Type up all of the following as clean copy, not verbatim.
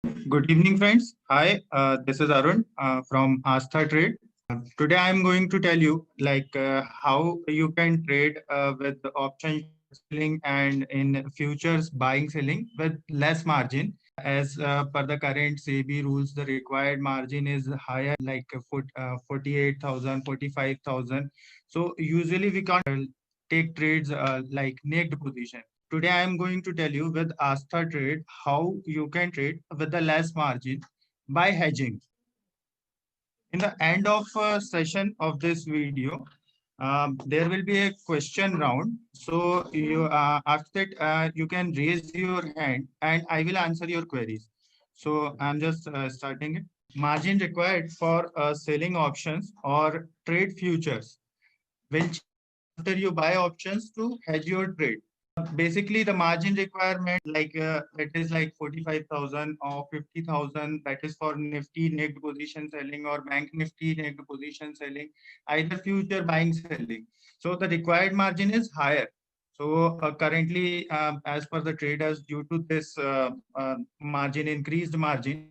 Good evening, friends. Hi, this is Arun from Astha Trade. Today, I am going to tell you how you can trade with the option short selling and in futures buying selling with less margin. As per the current SEBI rules, the required margin is higher, 48,000, 45,000. So usually we can't take trades like naked position. Today, I am going to tell you with Astha Trade how you can trade with the less margin by hedging. In the end of session of this video, there will be a question round. So you after that you can raise your hand and I will answer your queries. So I'm just starting it. Margin required for selling options or trade futures will change after you buy options to hedge your trade. Basically, the margin requirement, that is like 45,000 or 50,000, that is for Nifty naked position selling or Bank Nifty naked position selling, either future buying selling. So the required margin is higher. So currently, as per the traders, due to this margin, increased margin,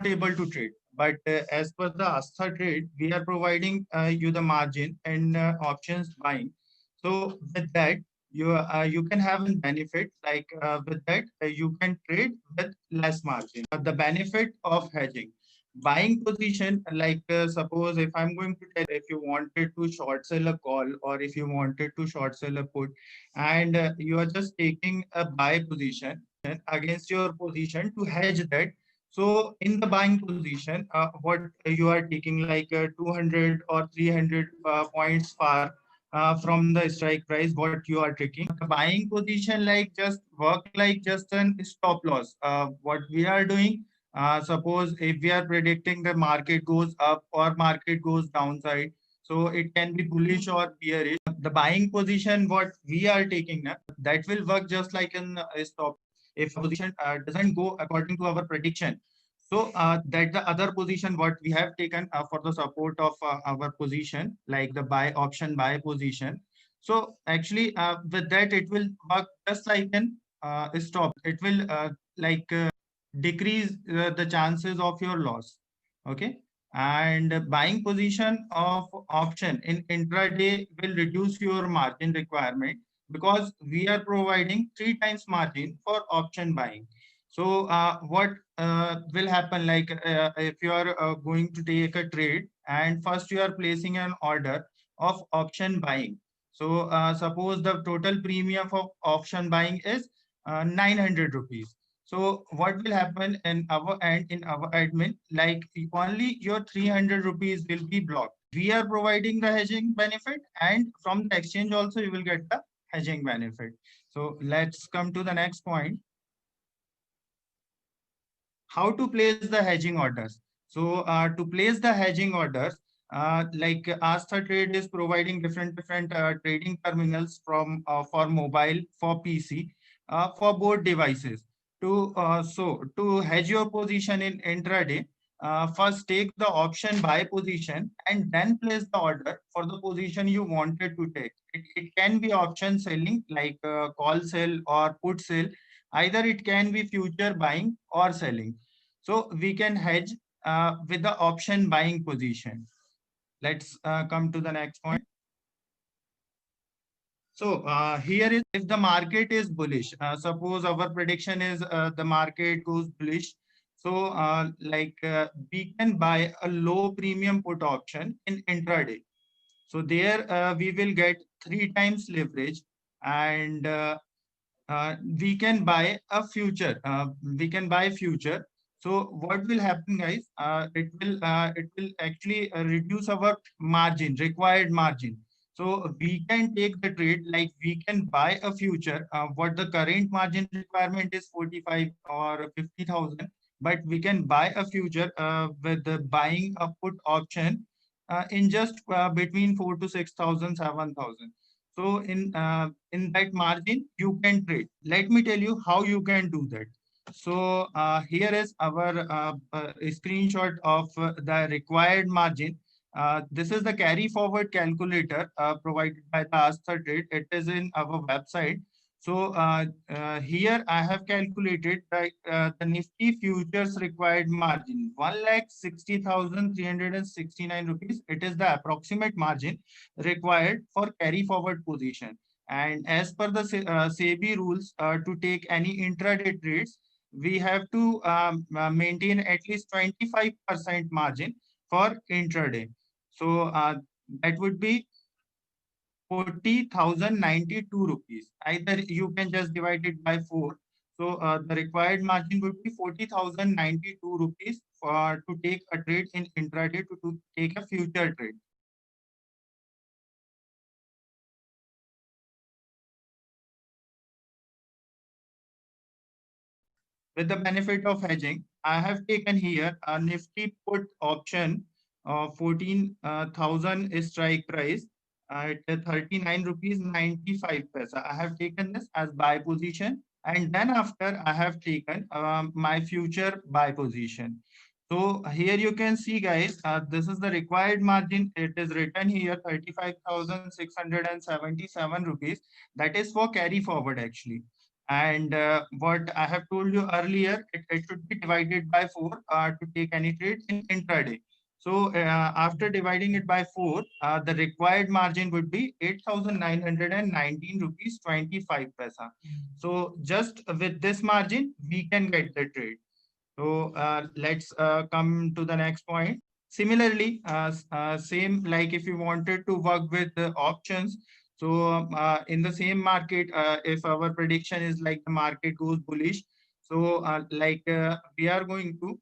they are not able to trade. But as per the Astha trade, we are providing you the margin and options buying. So with that, you can have a benefit with that you can trade with less margin. The benefit of hedging, buying position, suppose if I'm going to tell, if you wanted to short sell a call or if you wanted to short sell a put, and you are just taking a buy position against your position to hedge that. So in the buying position, what you are taking 200 or 300 points far from the strike price, what you are taking. The buying position just work like just an stop loss. What we are doing, suppose if we are predicting the market goes up or market goes downside, so it can be bullish or bearish. The buying position, what we are taking now, that will work just like an stop. If position doesn't go according to our prediction, so that the other position what we have taken for the support of our position, like the buy option buy position. So actually, with that it will work just like an stop. It will decrease the chances of your loss. Okay, and buying position of option in intraday will reduce your margin requirement because we are providing three times margin for option buying. So what will happen if you are going to take a trade and first you are placing an order of option buying. So suppose the total premium for option buying is 900 rupees. So what will happen in our end, in our admin, like only your 300 rupees will be blocked. We are providing the hedging benefit, and from the exchange also you will get the hedging benefit. So let's come to the next point, how to place the hedging orders. So to place the hedging orders, Astha Trade is providing different trading terminals from for mobile, for PC, for both devices. To hedge your position in intraday, first take the option buy position and then place the order for the position you wanted to take. It can be option selling like call sell or put sell. Either it can be future buying or selling. So we can hedge with the option buying position. Let's come to the next point. So here is if the market is bullish, suppose our prediction is the market goes bullish. So we can buy a low premium put option in intraday. So there we will get three times leverage, and we can buy a future. We can buy future. So what will happen, guys? It will actually reduce our margin, required margin. So we can take the trade like we can buy a future. What the current margin requirement is 45 or 50,000, but we can buy a future with the buying a put option in just between 4 to 6,000, 7,000. So in that margin, you can trade. Let me tell you how you can do that. So here is our screenshot of the required margin. This is the carry forward calculator provided by the Astha Trade. It is in our website. So here I have calculated the Nifty futures required margin 1,60,369 rupees. It is the approximate margin required for carry forward position. And as per the SEBI rules, to take any intraday trades, we have to maintain at least 25% margin for intraday. So that would be 40,092 rupees. Either you can just divide it by 4. So the required margin would be 40,092 rupees for to take a trade in intraday to take a future trade. With the benefit of hedging, I have taken here a Nifty put option of 14,000 strike price at 39 rupees 95 paisa. I have taken this as buy position, and then after I have taken my future buy position. So here you can see, guys, this is the required margin. It is written here 35,677 rupees. That is for carry forward actually. And what I have told you earlier, it should be divided by 4 to take any trade in intraday. So after dividing it by 4, the required margin would be 8,919 rupees 25 paisa. So just with this margin, we can get the trade. So let's come to the next point. Similarly, same like if you wanted to work with the options, so in the same market, if our prediction is like the market goes bullish, so we are going to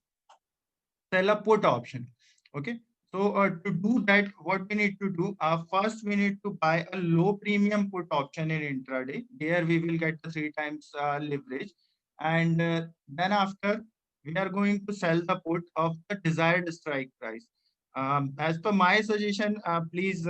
sell a put option. Okay. So to do that, what we need to do, first we need to buy a low premium put option in intraday. There we will get the 3 times leverage. And then after, we are going to sell the put of the desired strike price. As per my suggestion, please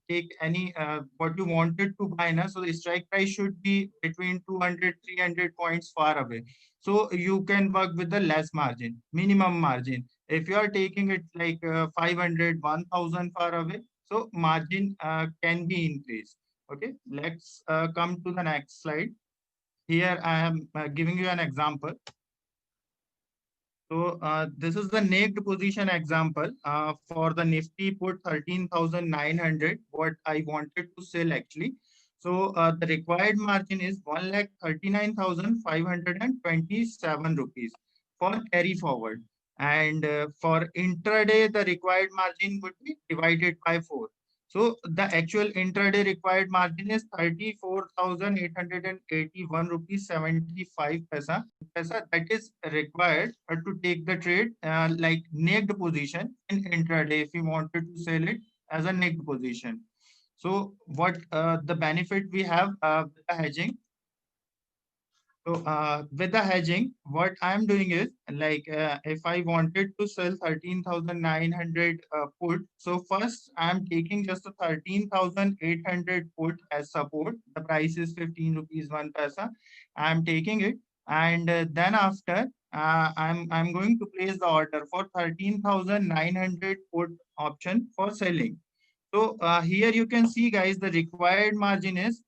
take any what you wanted to buy. Na? So the strike price should be between 200, 300 points far away. So you can work with the less margin, minimum margin. If you are taking it like 500, 1,000 far away, so margin can be increased. Okay, let's come to the next slide. Here I am giving you an example. So this is the naked position example for the Nifty put 13,900, what I wanted to sell actually. So the required margin is 1,39,527 rupees for carry forward. And for intraday, the required margin would be divided by 4. So the actual intraday required margin is 34,881 rupees 75 paisa. That is required to take the trade like naked position in intraday if you wanted to sell it as a naked position. So what the benefit we have with the hedging? So with the hedging, what I'm doing is like if I wanted to sell 13,900 put, so first I'm taking just a 13,800 put as support. The price is 15 rupees 1 paisa. I'm taking it, and then after I'm going to place the order for 13,900 put option for selling. So here you can see, guys, the required margin is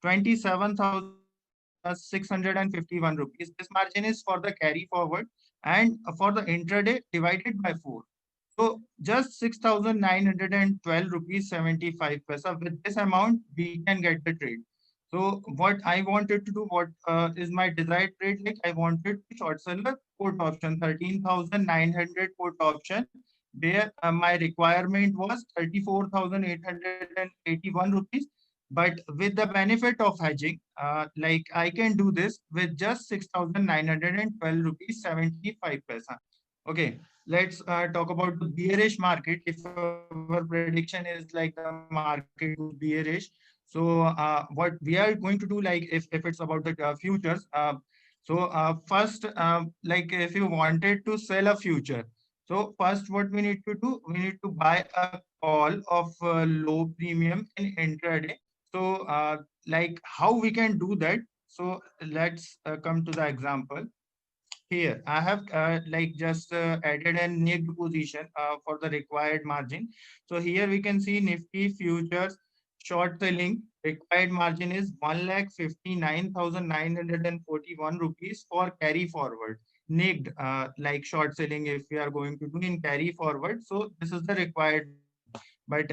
27,651 rupees. This margin is for the carry forward, and for the intraday divided by 4. So just 6,912 rupees 75 paisa. With this amount, we can get the trade. So what I wanted to do, what is my desired trade? Like I wanted to short sell the put option, 13,900 put option, where my requirement was 34,881 rupees. But with the benefit of hedging, like I can do this with just 6,912 rupees 75 paisa. Okay, let's talk about the bearish market. If our prediction is like the market goes bearish, so what we are going to do, like if it's about the futures, first, like if you wanted to sell a future, so first what we need to do, we need to buy a call of low premium in intraday. So like how we can do that? So let's come to the example. Here, I have just added a naked position for the required margin. So here we can see Nifty futures short selling required margin is 1,59,941 rupees for carry forward. Naked, like short selling, if we are going to do in carry forward, so this is the required margin. But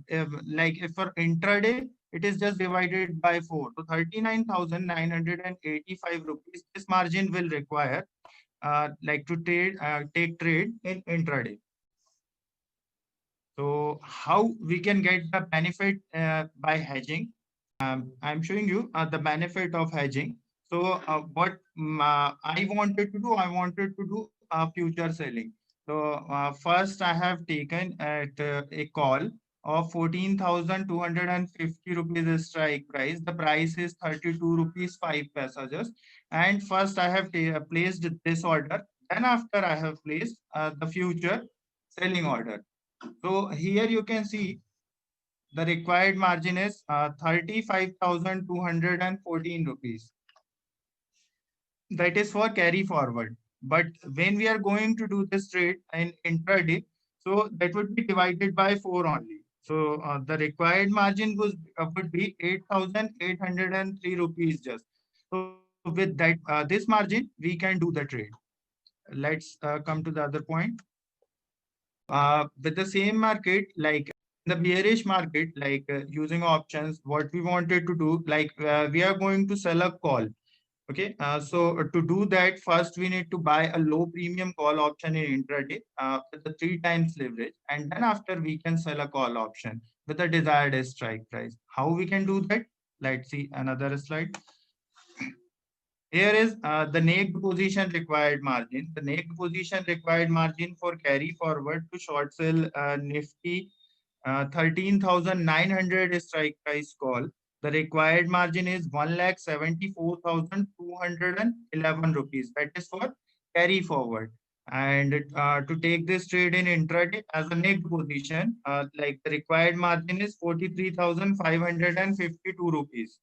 if for intraday, it is just divided by 4. So 39,985 rupees, this margin will require like to take trade in intraday. So how we can get the benefit by hedging? I'm showing you the benefit of hedging. So what I wanted to do, I wanted to do future selling. So first I have taken at a call of 14,250 rupees strike price. The price is 32 rupees 5 paisa just. And first I have placed this order. Then after I have placed the future selling order. So here you can see the required margin is 35,214 rupees. That is for carry forward. But when we are going to do this trade in intraday, so that would be divided by 4 only. So the required margin would be 8,803 rupees just. So with that, this margin, we can do the trade. Let's come to the other point. With the same market, like the bearish market, like using options, what we wanted to do, like we are going to sell a call. Okay, so to do that, first we need to buy a low premium call option in intraday with the 3 times leverage, and then after we can sell a call option with the desired strike price. How we can do that? Let's see another slide. Here is the naked position required margin. The naked position required margin for carry forward to short sell Nifty 13,900 strike price call. The required margin is 1,74,211 rupees. That is for carry forward. And to take this trade in intraday as a naked position, like the required margin is 43,552 rupees.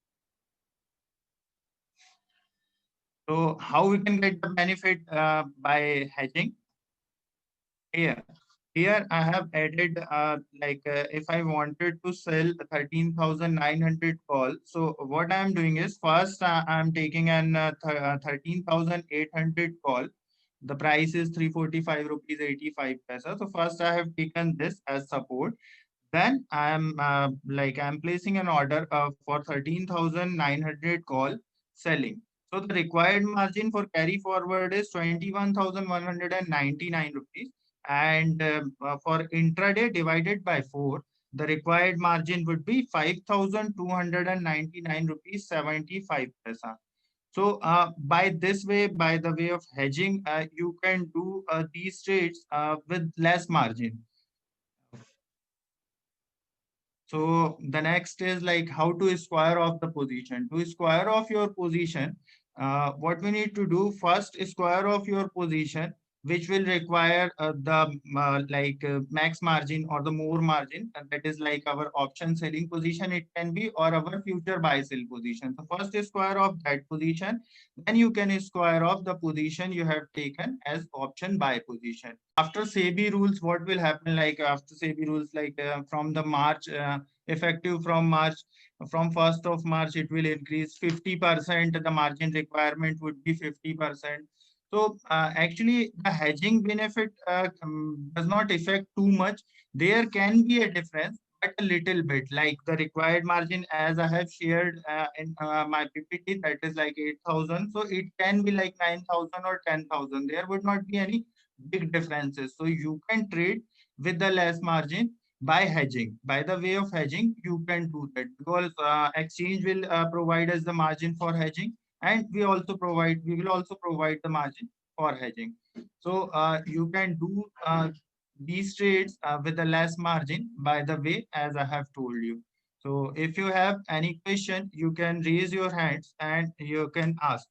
So how we can get the benefit by hedging? Here, here I have added if I wanted to sell 13,900 call. So what I am doing is first I am taking an 13,800 call. The price is 345 rupees 85 paisa. So first I have taken this as support. Then I am I'm placing an order for 13,900 call selling. So the required margin for carry forward is 21,199 rupees. And for intraday divided by 4, the required margin would be 5,299 rupees 75 paisa. So by this way, by the way of hedging, you can do these trades with less margin. So the next is like how to square off the position. To square off your position, what we need to do first, square off your position, which will require the max margin or the more margin. And that is like our option selling position. It can be or our future buy sell position. So first square off that position, then you can square off the position you have taken as option buy position. After SEBI rules, what will happen? Like after SEBI rules, like from the March, effective from March, from 1st of March, it will increase 50%. The margin requirement would be 50%. So actually, the hedging benefit does not affect too much. There can be a difference, but a little bit. Like the required margin, as I have shared in my PPT, that is like 8,000. So it can be like 9,000 or 10,000. There would not be any big differences. So you can trade with the less margin by hedging. By the way of hedging, you can do that because exchange will provide us the margin for hedging, and we will also provide the margin for hedging. So you can do these trades with a less margin by the way as I have told you. So if you have any question, you can raise your hands and you can ask.